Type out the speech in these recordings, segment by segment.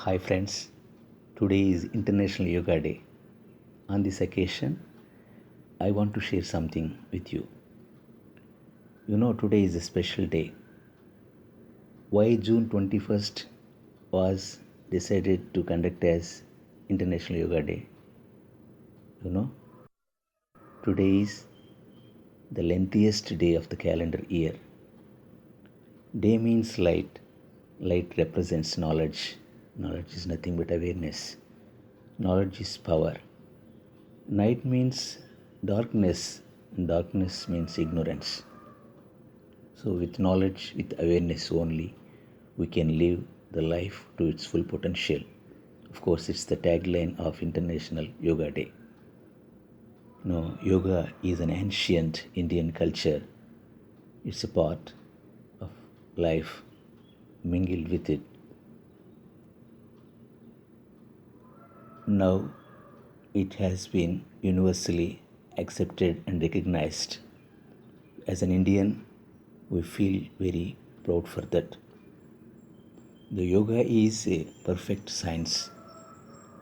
Hi friends, today is International Yoga Day. On this occasion, I want to share something with you. Today is a special day. Why June 21st was decided to conduct as International Yoga Day? You know, Today is the lengthiest day of the calendar year. Day means light. Light represents knowledge. Knowledge is nothing but awareness. Knowledge is power. Night means darkness, and darkness means ignorance. So, with knowledge, with awareness only, we can live the life to its full potential. Of course, it's the tagline of International Yoga Day. Yoga is an ancient Indian culture. It's a part of life mingled with it. Now, it has been universally accepted and recognized. As an Indian, we feel very proud for that. The yoga is a perfect science.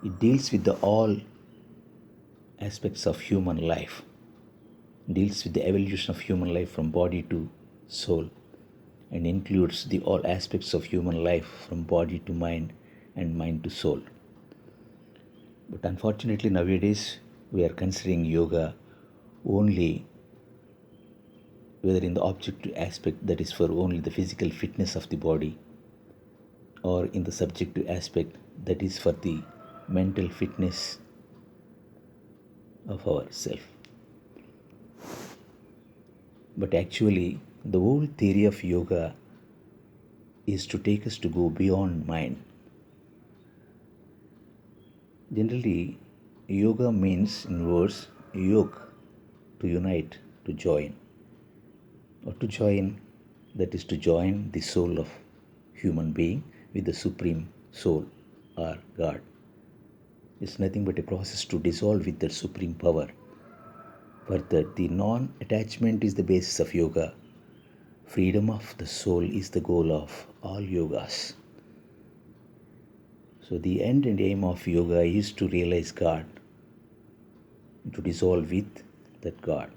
It deals with all aspects of human life. It deals with the evolution of human life from body to soul, and includes all aspects of human life from body to mind and mind to soul. But unfortunately, nowadays we are considering yoga only whether in the objective aspect, that is for only the physical fitness of the body, or in the subjective aspect, that is for the mental fitness of ourself. But actually, the whole theory of yoga is to take us to go beyond mind. Generally, yoga means in words, yoke, to unite, to join. Or to join, that is to join the soul of human being with the supreme soul or God. It's nothing but a process to dissolve with that supreme power. Further, the non-attachment is the basis of yoga. Freedom of the soul is the goal of all yogas. So the end and aim of yoga is to realize God, to dissolve with that God.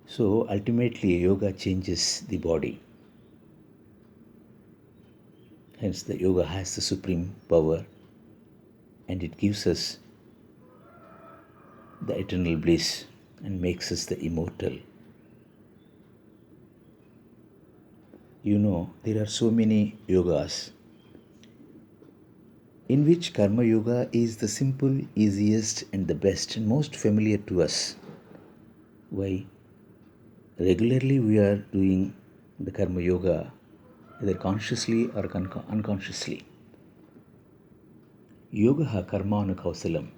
So ultimately, yoga changes the body. Hence, the yoga has the supreme power, and it gives us the eternal bliss and makes us the immortal. There are so many yogas, in which karma yoga is the simple, easiest, and the best and most familiar to us. Why? Regularly we are doing the karma yoga, either consciously or unconsciously. Yoga karma kausalam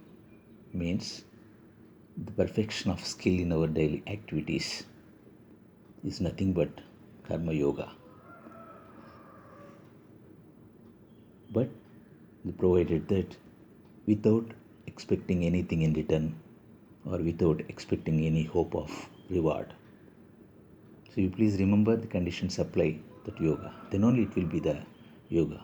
means the perfection of skill in our daily activities is nothing but karma yoga. But provided that without expecting anything in return, or without expecting any hope of reward. So you please remember the conditions apply that yoga. Then only it will be the yoga.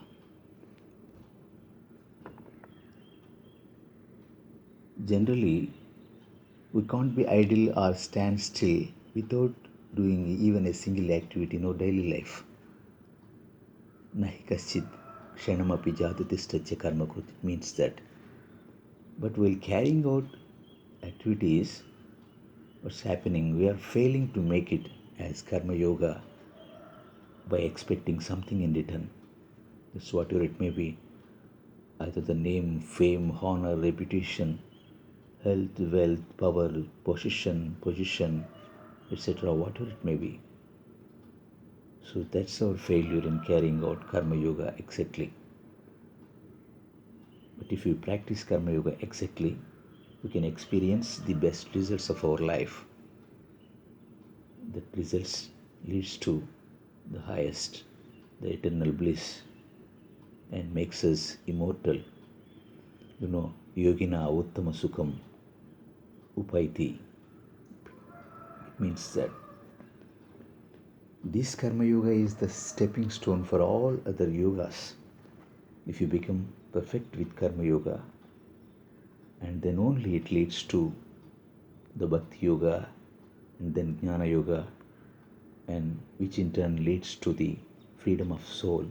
Generally, we can't be idle or stand still without doing even a single activity in our daily life. Nahi kaschid kshanamapi jatutistacya karma krut means that. But while carrying out activities, what's happening? We are failing to make it as karma yoga by expecting something in return. That's whatever it may be, either the name, fame, honor, reputation, health, wealth, power, position, etc., whatever it may be. So that's our failure in carrying out karma yoga exactly. But if you practice karma yoga exactly, we can experience the best results of our life. That results leads to the highest, the eternal bliss, and makes us immortal. Yogina uttama sukham upaiti. It means that this karma yoga is the stepping stone for all other yogas. If you become perfect with Karma Yoga, and then only it leads to the Bhakti Yoga and then Jnana Yoga, and which in turn leads to the freedom of soul.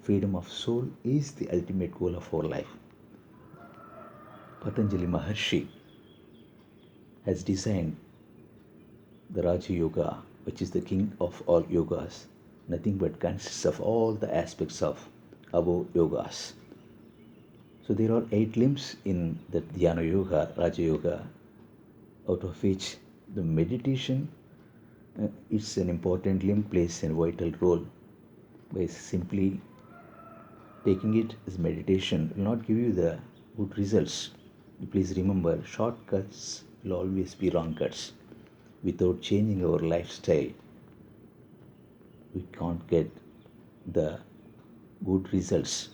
Freedom of soul is the ultimate goal of our life. Patanjali Maharshi has designed the Raja Yoga, which is the king of all yogas, nothing but consists of all the aspects of above yogas. So there are 8 limbs in the Dhyana Yoga, Raja Yoga, out of which the meditation is an important limb, plays a vital role. By simply taking it as meditation will not give you the good results. Please remember, shortcuts will always be wrong cuts. Without changing our lifestyle, we can't get the good results.